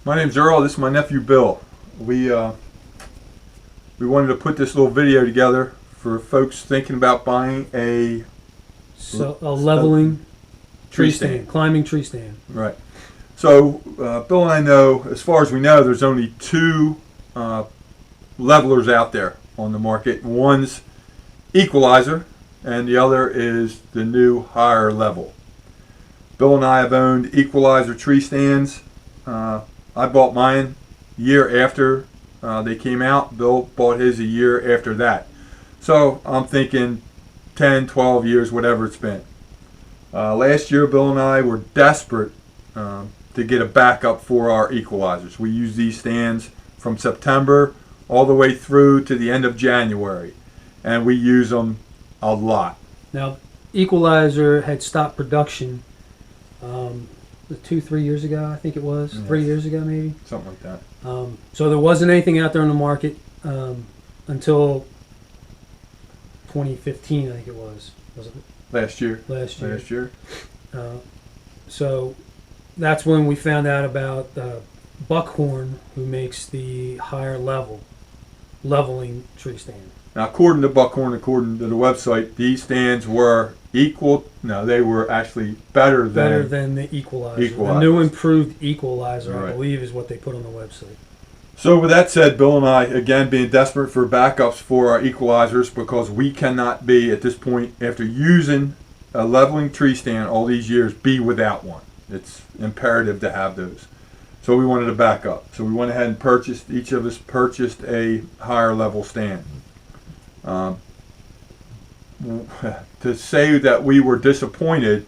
My name's Earl. This is my nephew Bill. We wanted to put this little video together for folks thinking about buying a leveling tree stand. climbing tree stand. Right. So Bill and I know, as far as we know, there's only two levelers out there on the market. One's Equalizer, and the other is the new higher level. Bill and I have owned Equalizer tree stands. I bought mine a year after they came out. Bill bought his a year after that. So I'm thinking 10, 12 years, whatever it's been. Last year, Bill and I were desperate to get a backup for our Equalizers. We used these stands from September all the way through to the end of January, and we use them a lot. Now, Equalizer had stopped production 2-3 years ago, I think it was. Yeah. 3 years ago, maybe. Something like that. So there wasn't anything out there on the market until 2015, I think it was. Was it? Last year. Last year. So that's when we found out about Buckhorn, who makes the higher leveling tree stand. Now, according to Buckhorn, according to the website, these stands were equal. No, they were actually better than the Equalizer. The new improved Equalizer, right, I believe, is what they put on the website. So with that said, Bill and I, again, being desperate for backups for our Equalizers, because we cannot be, at this point, after using a leveling tree stand all these years, be without one. It's imperative to have those. So we wanted a backup. So we went ahead and each of us purchased a higher level stand. To say that we were disappointed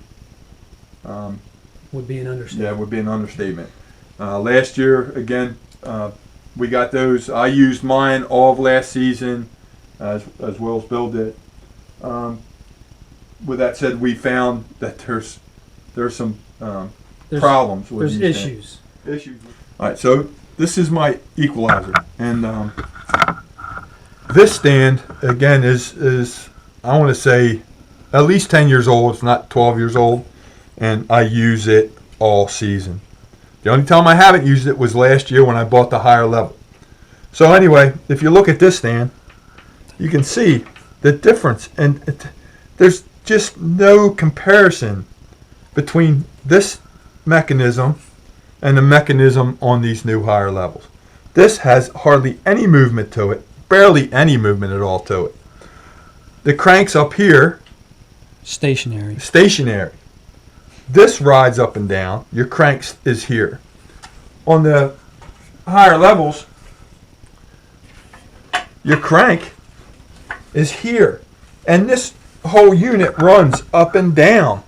would be an understatement. Yeah, would be an understatement. Last year, again, we got those. I used mine all of last season, as well as Bill did. With that said, we found that there's some problems with these issues. All right, so this is my Equalizer, and this stand again is I want to say at least 10 years old. It's not 12 years old, and I use it all season. The only time I haven't used it was last year when I bought the higher level. So anyway, if you look at this stand, you can see the difference, and there's just no comparison between this mechanism and the mechanism on these new higher levels. This has hardly any movement to it, barely any movement at all to it. The crank's up here. Stationary. This rides up and down. Your crank is here. On the higher levels, your crank is here. And this whole unit runs up and down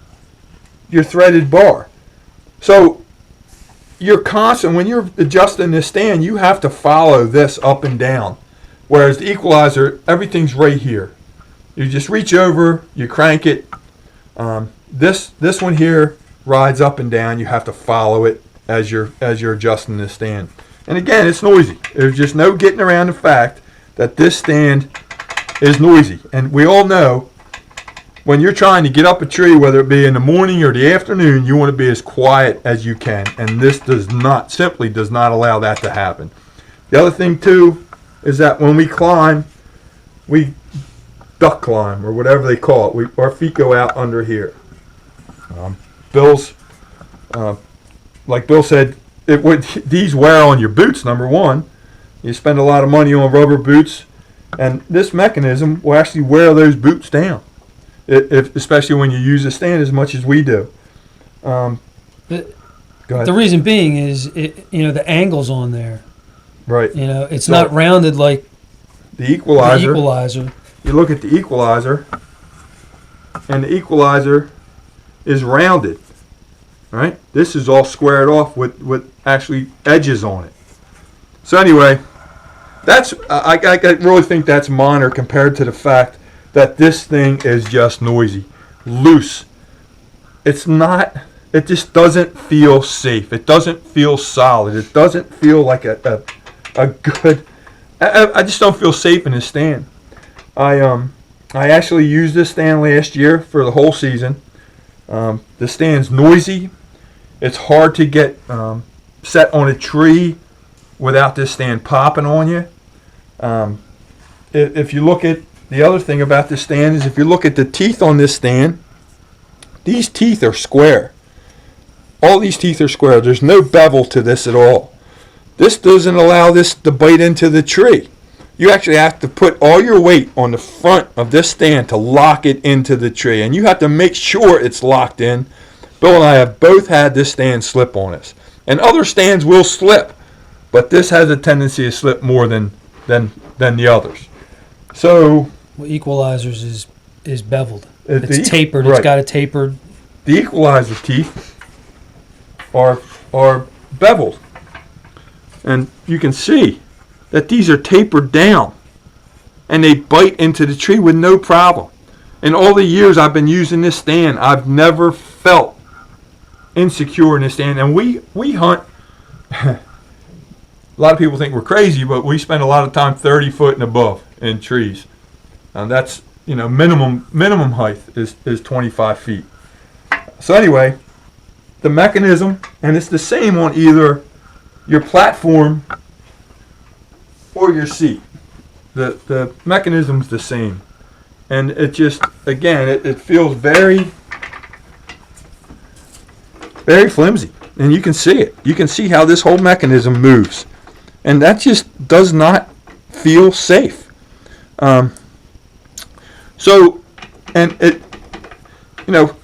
your threaded bar. So you're constant, when you're adjusting this stand, you have to follow this up and down. Whereas the Equalizer, everything's right here. You just reach over, you crank it. This one here rides up and down. You have to follow it as you're adjusting this stand. And again, it's noisy. There's just no getting around the fact that this stand is noisy. And we all know when you're trying to get up a tree, whether it be in the morning or the afternoon, you want to be as quiet as you can. And this simply does not allow that to happen. The other thing too is that when we climb, we duck climb or whatever they call it. Our feet go out under here. Like Bill said, these wear on your boots. Number one, you spend a lot of money on rubber boots, and this mechanism will actually wear those boots down, especially when you use the stand as much as we do. Go ahead. The reason being is the angles on there. Right. It's not rounded like the Equalizer. You look at the Equalizer, and the Equalizer is rounded. Right? This is all squared off with actually edges on it. So anyway, I really think that's minor compared to the fact that this thing is just noisy, loose. It's not. It just doesn't feel safe. It doesn't feel solid. It doesn't feel like a good. I just don't feel safe in this stand. I actually used this stand last year for the whole season. The stand's noisy. It's hard to get set on a tree without this stand popping on you. If you look at the other thing about this stand is if you look at the teeth on this stand, these teeth are square. All these teeth are square. There's no bevel to this at all. This doesn't allow this to bite into the tree. You actually have to put all your weight on the front of this stand to lock it into the tree. And you have to make sure it's locked in. Bill and I have both had this stand slip on us. And other stands will slip, but this has a tendency to slip more than the others. So Well, Equalizers is beveled. The It's tapered. right. It's got a tapered. The Equalizer teeth are beveled. And you can see that these are tapered down. And they bite into the tree with no problem. In all the years I've been using this stand, I've never felt insecure in this stand. And we hunt. A lot of people think we're crazy, but we spend a lot of time 30 foot and above in trees. And that's, minimum height is 25 feet. So anyway, the mechanism, and it's the same on either your platform or your seat. The mechanism's the same. And it just, again, it feels very, very flimsy. And you can see it. You can see how this whole mechanism moves. And that just does not feel safe. So, and it,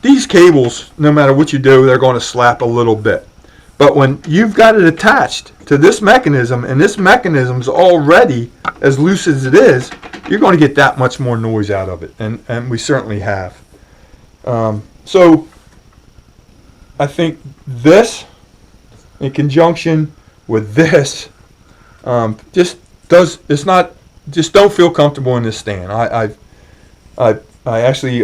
these cables, no matter what you do, they're going to slap a little bit. But when you've got it attached to this mechanism, and this mechanism's already as loose as it is, you're going to get that much more noise out of it. And we certainly have. So, I think this, in conjunction with this, just don't feel comfortable in this stand. I actually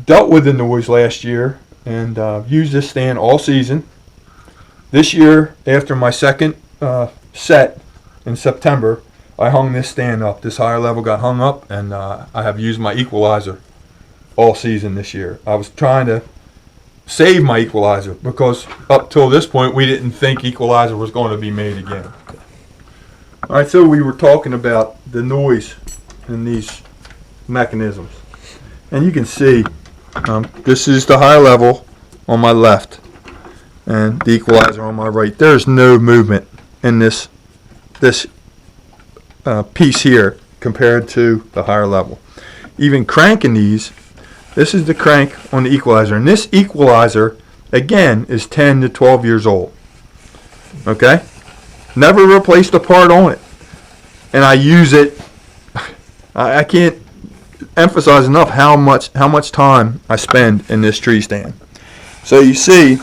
dealt with the noise last year and used this stand all season. This year, after my second set in September, I hung this stand up. This higher level got hung up, and I have used my Equalizer all season this year. I was trying to save my Equalizer because up till this point we didn't think Equalizer was going to be made again. All right, so we were talking about the noise in these mechanisms, and you can see this is the higher level on my left and the Equalizer on my right. There's no movement in this piece here compared to the higher level. Even cranking these, this is the crank on the Equalizer, and this Equalizer again is 10 to 12 years old. Okay, never replaced a part on it, and I use it. I can't emphasize enough how much time I spend in this tree stand. So you see,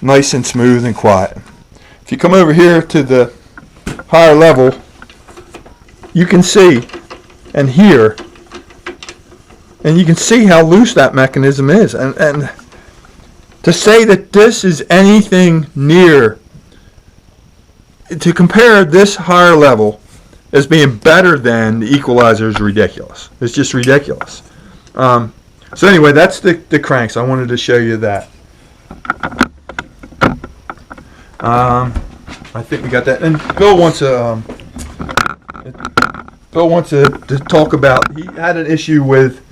nice and smooth and quiet. If you come over here to the higher level, you can see and hear, and you can see how loose that mechanism is. And to say that this is anything near, to compare this higher level as being better than the Equalizer is ridiculous. It's just ridiculous. So anyway, that's the cranks. I wanted to show you that. I think we got that. And Bill wants to talk about. He had an issue with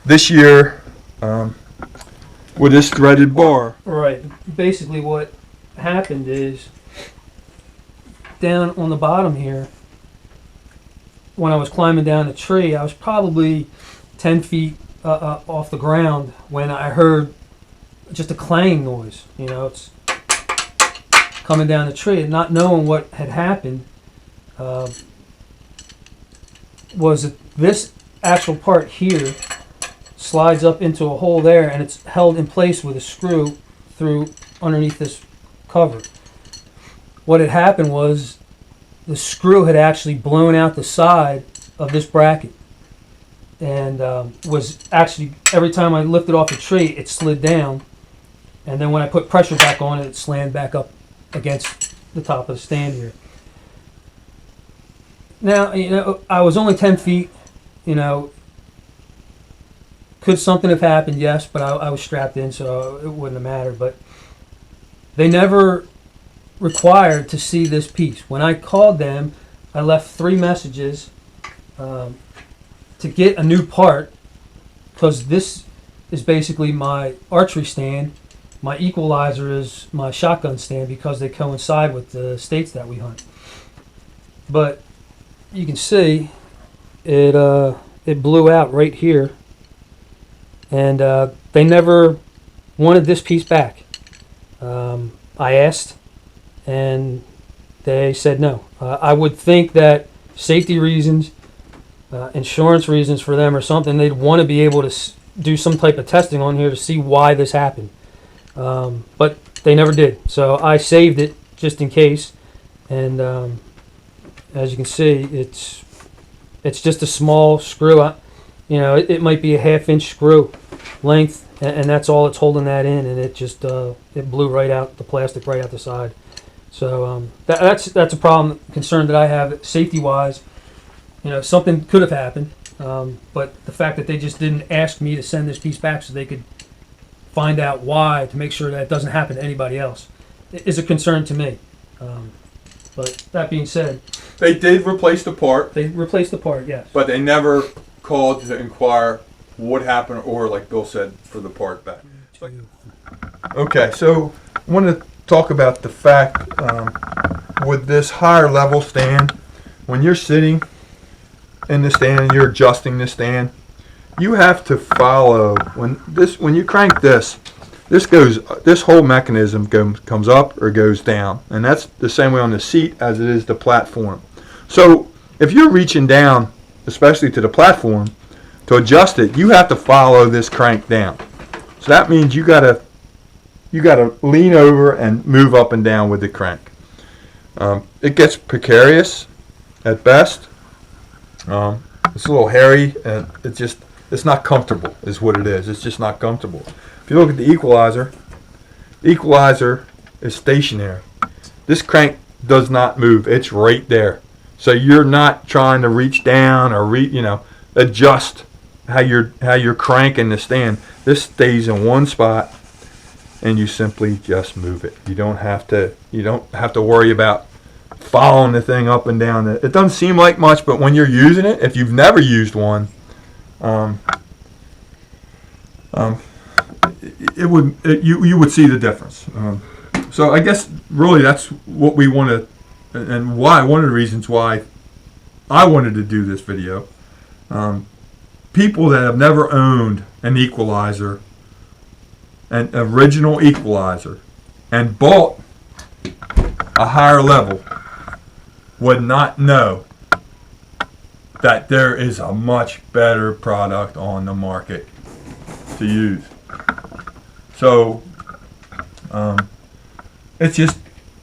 this year with this threaded bar. Right. Basically, what happened is down on the bottom here, when I was climbing down the tree, I was probably 10 feet off the ground when I heard just a clanging noise. It's coming down the tree, and not knowing what had happened was that this actual part here slides up into a hole there, and it's held in place with a screw through underneath this cover. What had happened was the screw had actually blown out the side of this bracket, and was actually, every time I lifted off the tree, it slid down, and then when I put pressure back on it, it slammed back up against the top of the stand here. Now, I was only 10 feet, could something have happened? Yes, but I was strapped in, so it wouldn't have mattered. But they never required to see this piece. When I called them, I left 3 messages to get a new part, because this is basically my archery stand. My equalizer is my shotgun stand, because they coincide with the states that we hunt. But you can see it blew out right here, and they never wanted this piece back. I asked, and they said no. I would think that safety reasons, insurance reasons for them or something, they'd want to be able to do some type of testing on here to see why this happened. But they never did. So I saved it just in case. And as you can see, it's just a small screw. It might be a 1/2-inch screw length, and that's all it's holding that in, and it just it blew right out, the plastic right out the side. So that's a problem, concern that I have safety wise. Something could have happened, but the fact that they just didn't ask me to send this piece back so they could find out why, to make sure that it doesn't happen to anybody else, is a concern to me. But that being said, They did replace the part, they replaced the part, yes. but they never called to inquire what happened, or like Bill said, for the part back. Okay, so I want to talk about the fact with this higher level stand, when you're sitting in the stand and you're adjusting the stand, you have to follow when you crank this whole mechanism comes up or goes down, and that's the same way on the seat as it is the platform. So if you're reaching down, especially to the platform, to adjust it, you have to follow this crank down. So that means you gotta lean over and move up and down with the crank. It gets precarious at best. It's a little hairy, and it's not comfortable is what it is. It's just not comfortable. If you look at the equalizer is stationary. This crank does not move. It's right there. So you're not trying to reach down or adjust how you're cranking the stand. This stays in one spot, and you simply just move it. You don't have to worry about following the thing up and down. It doesn't seem like much, but when you're using it, if you've never used one, you would see the difference. So I guess really that's what we want to, and why, one of the reasons why I wanted to do this video. People that have never owned an equalizer, an original equalizer, and bought a higher level, would not know that there is a much better product on the market to use. So it's just,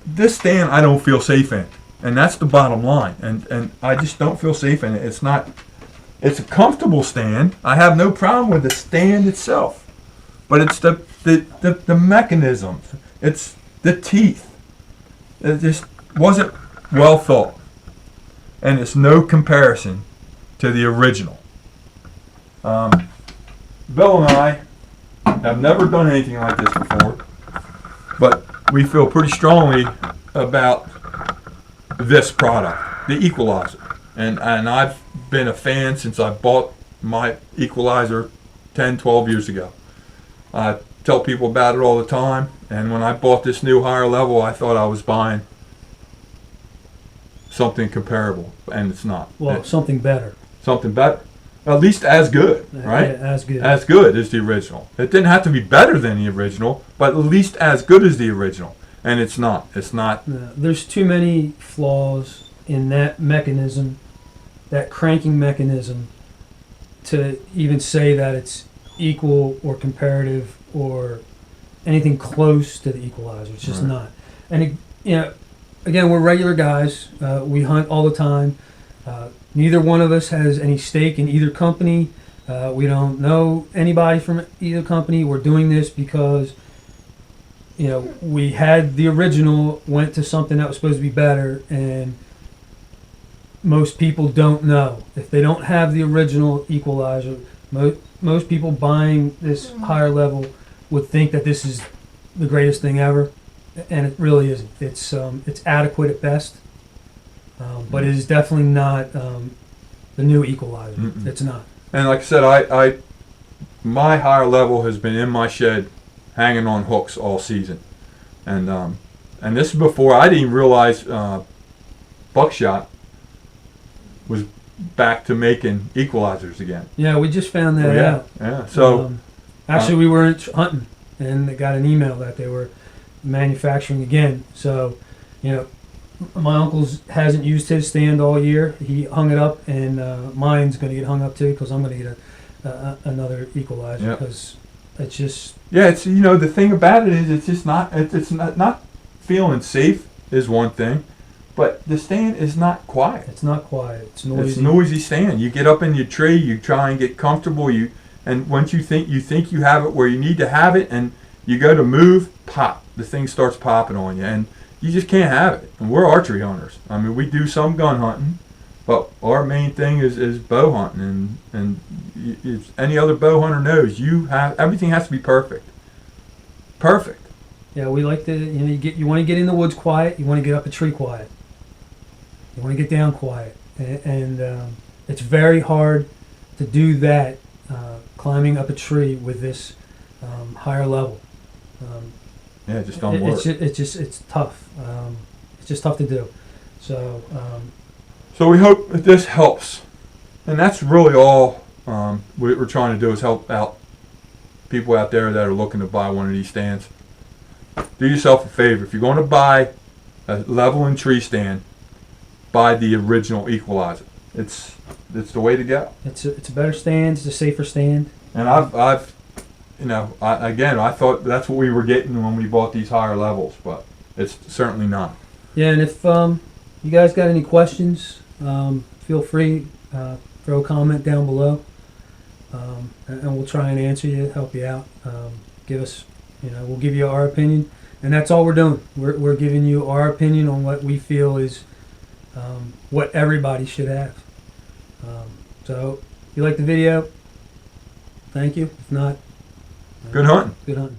this stand I don't feel safe in, and that's the bottom line. And I just don't feel safe in it. It's a comfortable stand. I have no problem with the stand itself, but it's the mechanisms. It's the teeth. It just wasn't well thought, and it's no comparison to the original. Bill and I have never done anything like this before, but we feel pretty strongly about this product, the Equalizer. And I've been a fan since I bought my Equalizer 10, 12 years ago. I tell people about it all the time, and when I bought this new higher level, I thought I was buying something comparable, and it's not. Well, something better. Something better. At least as good, right? Yeah, as good. As good as the original. It didn't have to be better than the original, but at least as good as the original. And it's not. It's not. There's too many flaws in that mechanism, that cranking mechanism, to even say that it's equal or comparative or anything close to the Equalizer. It's just not. And again, we're regular guys. We hunt all the time. Neither one of us has any stake in either company. We don't know anybody from either company. We're doing this because we had the original, went to something that was supposed to be better, and most people don't know. If they don't have the original Equalizer, most people buying this higher level would think that this is the greatest thing ever, and it really isn't. It's adequate at best, but it is definitely not the new Equalizer. Mm-mm. It's not. And like I said, I my higher level has been in my shed, hanging on hooks all season, and this is before I didn't even realize Buckshot was back to making Equalizers again. Yeah, we just found that yeah, out. yeah. So Actually, we were hunting, and they got an email that they were manufacturing again. So, you know, my uncle's hasn't used his stand all year. He hung it up, and mine's going to get hung up too because I'm going to get another Equalizer Yep. because it's just it's the thing about it is it's just it's not feeling safe is one thing, but the stand is not quiet. it's not quiet. It's noisy. It's noisy stand. You get up in your tree, you try and get comfortable, and once you think you have it where you need to have it, and you go to move, pop, the thing starts popping on you, and you just can't have it. And we're archery hunters. I mean, we do some gun hunting, but our main thing is bow hunting, and if any other bow hunter knows, everything has to be perfect. Perfect. Yeah, we like to. You want to get in the woods quiet. You want to get up a tree quiet. You want to get down quiet, and it's very hard to do that climbing up a tree with this higher level. Yeah, it just don't work. It's tough. It's just tough to do. So So we hope that this helps, and that's really all we're trying to do is help out people out there that are looking to buy one of these stands. Do yourself a favor. If you're going to buy a level and tree stand, buy the original Equalizer. It's the way to go. it's a better stand. It's a safer stand. And I've I thought that's what we were getting when we bought these higher levels, but it's certainly not. Yeah, and if you guys got any questions, feel free throw a comment down below, and we'll try and answer you, help you out. Give us, we'll give you our opinion, and that's all we're doing. We're giving you our opinion on what we feel is what everybody should have. So, if you like the video, thank you. If not, Good hunting. good hunting.